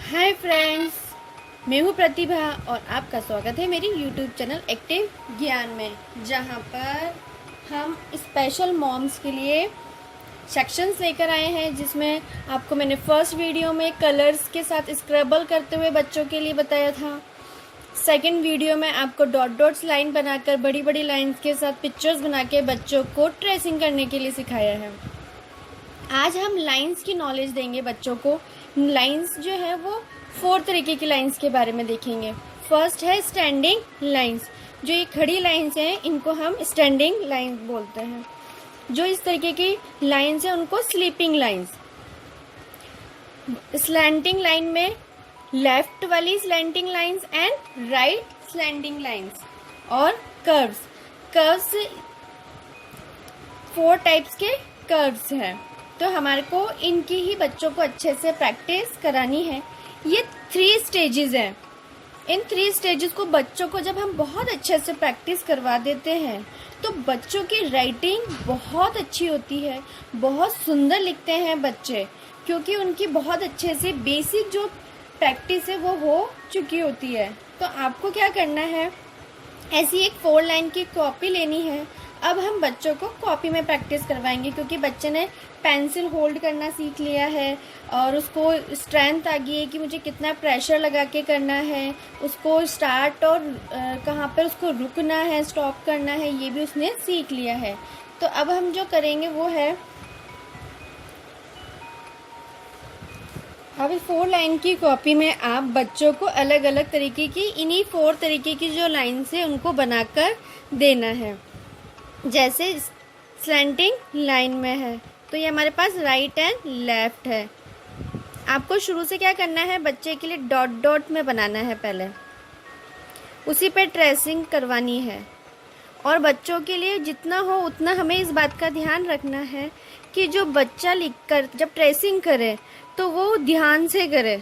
Hi friends, मैं हूँ प्रतिभा और आपका स्वागत है मेरी यूट्यूब चैनल एक्टिव ज्ञान में, जहाँ पर हम स्पेशल मॉम्स के लिए सेक्शंस लेकर आए हैं। जिसमें आपको मैंने फर्स्ट वीडियो में कलर्स के साथ स्क्रबल करते हुए बच्चों के लिए बताया था। सेकंड वीडियो में आपको डॉट डॉट्स लाइन बनाकर बड़ी बड़ी लाइंस के साथ पिक्चर्स बना के बच्चों को ट्रेसिंग करने के लिए सिखाया है। आज हम लाइंस की नॉलेज देंगे बच्चों को। लाइंस जो है वो 4 तरीके की लाइंस के बारे में देखेंगे। फर्स्ट है स्टैंडिंग लाइंस। जो ये खड़ी लाइंस हैं इनको हम स्टैंडिंग लाइंस बोलते हैं। जो इस तरीके की लाइंस हैं उनको स्लीपिंग लाइंस। स्लैंटिंग लाइन में लेफ्ट वाली slanting lines and right slanting lines और कर्व्स। कर्व्स 4 टाइप्स के कर्व्स हैं, तो हमारे को इनकी ही बच्चों को अच्छे से प्रैक्टिस करानी है। ये 3 स्टेजेस हैं। इन 3 स्टेजेस को बच्चों को जब हम बहुत अच्छे से प्रैक्टिस करवा देते हैं तो बच्चों की राइटिंग बहुत अच्छी होती है, बहुत सुंदर लिखते हैं बच्चे, क्योंकि उनकी बहुत अच्छे से बेसिक जो प्रैक्टिस है वो हो चुकी होती है। तो आपको क्या करना है, ऐसी एक 4 लाइन की कॉपी लेनी है। अब हम बच्चों को कॉपी में प्रैक्टिस करवाएंगे, क्योंकि बच्चे ने पेंसिल होल्ड करना सीख लिया है और उसको स्ट्रेंथ आ गई है कि मुझे कितना प्रेशर लगा के करना है, उसको स्टार्ट और कहाँ पर उसको रुकना है, स्टॉप करना है, ये भी उसने सीख लिया है। तो अब हम जो करेंगे वो है, अब इस 4 लाइन की कॉपी में आप बच्चों को अलग अलग तरीके की इन्हीं 4 तरीके की जो लाइन्स है उनको बनाकर देना है। जैसे स्लैंटिंग लाइन में है तो ये हमारे पास राइट एंड लेफ्ट है। आपको शुरू से क्या करना है, बच्चे के लिए डॉट डॉट में बनाना है, पहले उसी पे ट्रेसिंग करवानी है। और बच्चों के लिए जितना हो उतना हमें इस बात का ध्यान रखना है कि जो बच्चा लिखकर जब ट्रेसिंग करे तो वो ध्यान से करे,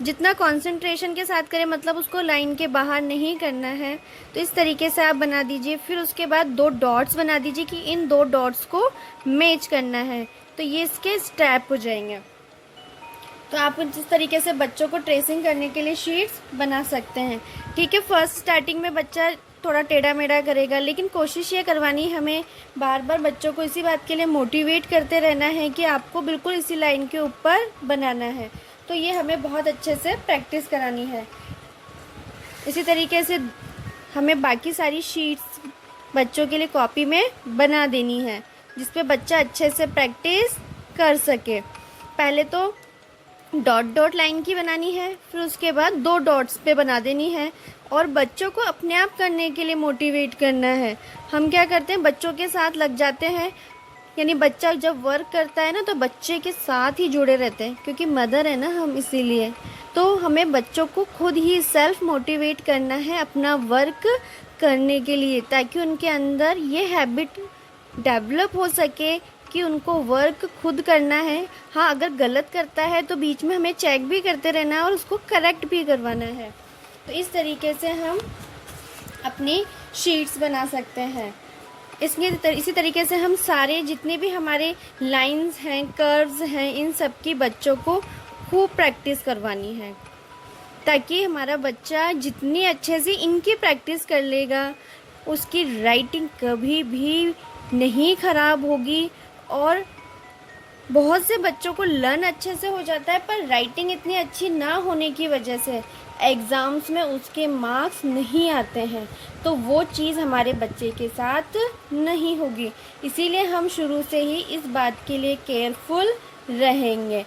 जितना कंसंट्रेशन के साथ करे, मतलब उसको लाइन के बाहर नहीं करना है। तो इस तरीके से आप बना दीजिए। फिर उसके बाद 2 डॉट्स बना दीजिए कि इन 2 डॉट्स को मैच करना है। तो ये इसके स्टेप हो जाएंगे। तो आप जिस तरीके से बच्चों को ट्रेसिंग करने के लिए शीट्स बना सकते हैं। ठीक है, फर्स्ट स्टार्टिंग में बच्चा थोड़ा टेढ़ा मेढ़ा करेगा, लेकिन कोशिश ये करवानी हमें बार बार बच्चों को इसी बात के लिए मोटिवेट करते रहना है कि आपको बिल्कुल इसी लाइन के ऊपर बनाना है। तो ये हमें बहुत अच्छे से प्रैक्टिस करानी है। इसी तरीके से हमें बाकी सारी शीट्स बच्चों के लिए कॉपी में बना देनी है, जिस पे बच्चा अच्छे से प्रैक्टिस कर सके। पहले तो डॉट डॉट लाइन की बनानी है, फिर उसके बाद 2 डॉट्स पे बना देनी है और बच्चों को अपने आप करने के लिए मोटिवेट करना है। हम क्या करते हैं, बच्चों के साथ लग जाते हैं, यानी बच्चा जब वर्क करता है ना तो बच्चे के साथ ही जुड़े रहते हैं, क्योंकि मदर है ना हम, इसीलिए। तो हमें बच्चों को खुद ही सेल्फ मोटिवेट करना है अपना वर्क करने के लिए, ताकि उनके अंदर ये हैबिट डेवलप हो सके कि उनको वर्क खुद करना है। हाँ, अगर गलत करता है तो बीच में हमें चेक भी करते रहना है और उसको करेक्ट भी करवाना है। तो इस तरीके से हम अपनी शीट्स बना सकते हैं। इसी तरीके से हम सारे जितने भी हमारे लाइंस हैं, कर्व्स हैं, इन सब की बच्चों को खूब प्रैक्टिस करवानी है, ताकि हमारा बच्चा जितनी अच्छे से इनकी प्रैक्टिस कर लेगा उसकी राइटिंग कभी भी नहीं ख़राब होगी। और बहुत से बच्चों को लर्न अच्छे से हो जाता है, पर राइटिंग इतनी अच्छी ना होने की वजह से एग्ज़ाम्स में उसके मार्क्स नहीं आते हैं। तो वो चीज़ हमारे बच्चे के साथ नहीं होगी। इसीलिए हम शुरू से ही इस बात के लिए केयरफुल रहेंगे।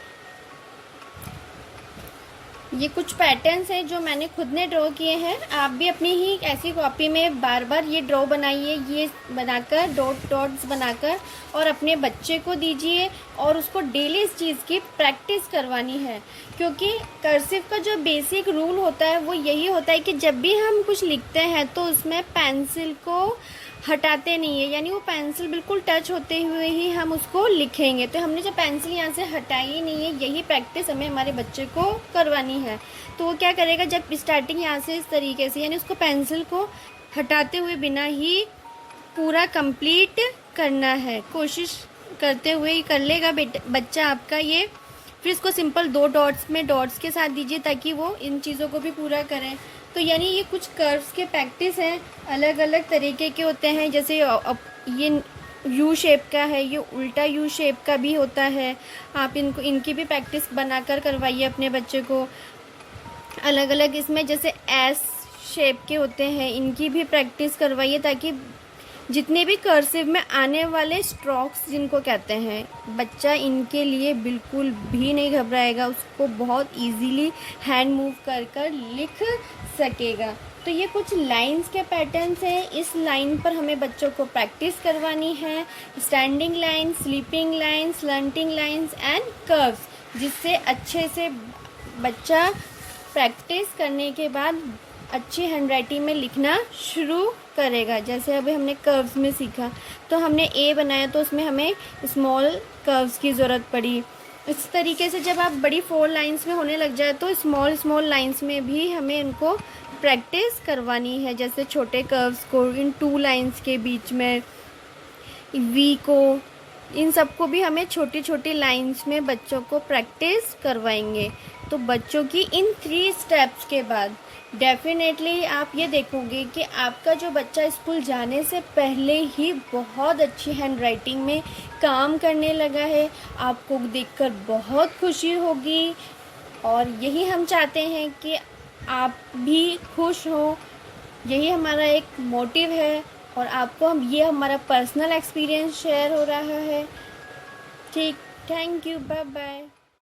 ये कुछ पैटर्न्स हैं जो मैंने खुद ने ड्रॉ किए हैं। आप भी अपनी ही ऐसी कॉपी में बार बार ये ड्रॉ बनाइए, ये बनाकर डॉट डॉट्स बनाकर और अपने बच्चे को दीजिए और उसको डेली इस चीज़ की प्रैक्टिस करवानी है। क्योंकि कर्सिव का जो बेसिक रूल होता है वो यही होता है कि जब भी हम कुछ लिखते हैं तो उसमें पेंसिल को हटाते नहीं है, यानी वो पेंसिल बिल्कुल टच होते हुए ही हम उसको लिखेंगे। तो हमने जो पेंसिल यहाँ से हटाई ही नहीं है, यही प्रैक्टिस हमें हमारे बच्चे को करवानी है। तो वो क्या करेगा, जब स्टार्टिंग यहाँ से इस तरीके से, यानी उसको पेंसिल को हटाते हुए बिना ही पूरा कंप्लीट करना है। कोशिश करते हुए ही कर लेगा बच्चा आपका ये फिर इसको सिंपल 2 डॉट्स में डॉट्स के साथ दीजिए ताकि वो इन चीज़ों को भी पूरा करें। तो यानी ये कुछ कर्व्स के प्रैक्टिस हैं, अलग अलग तरीके के होते हैं। जैसे ये यू शेप का है, ये उल्टा यू शेप का भी होता है। आप इनकी भी प्रैक्टिस बनाकर करवाइए अपने बच्चे को। अलग अलग इसमें जैसे एस शेप के होते हैं, इनकी भी प्रैक्टिस करवाइए ताकि जितने भी कर्सिव में आने वाले स्ट्रोक्स जिनको कहते हैं, बच्चा इनके लिए बिल्कुल भी नहीं घबराएगा, उसको बहुत इजीली हैंड मूव कर कर लिख सकेगा। तो ये कुछ लाइंस के पैटर्न्स हैं। इस लाइन पर हमें बच्चों को प्रैक्टिस करवानी है, standing line, sleeping line, slanting lines and curves, जिससे अच्छे से बच्चा प्रैक्टिस करने के बाद अच्छी हैंडराइटिंग में लिखना शुरू करेगा। जैसे अभी हमने कर्व्स में सीखा, तो हमने ए बनाया तो उसमें हमें स्मॉल कर्व्स की ज़रूरत पड़ी। इस तरीके से जब आप बड़ी 4 लाइंस में होने लग जाए तो स्मॉल स्मॉल लाइंस में भी हमें इनको प्रैक्टिस करवानी है। जैसे छोटे कर्व्स को इन 2 लाइंस के बीच में, वी को, इन सबको भी हमें छोटी छोटी लाइंस में बच्चों को प्रैक्टिस करवाएंगे। तो बच्चों की इन 3 स्टेप्स के बाद डेफिनेटली आप ये देखोगे कि आपका जो बच्चा स्कूल जाने से पहले ही बहुत अच्छी हैंडराइटिंग में काम करने लगा है। आपको देखकर बहुत खुशी होगी और यही हम चाहते हैं कि आप भी खुश हो। यही हमारा एक मोटिव है और आपको ये हमारा पर्सनल एक्सपीरियंस शेयर हो रहा है। ठीक, थैंक यू, बाय बाय।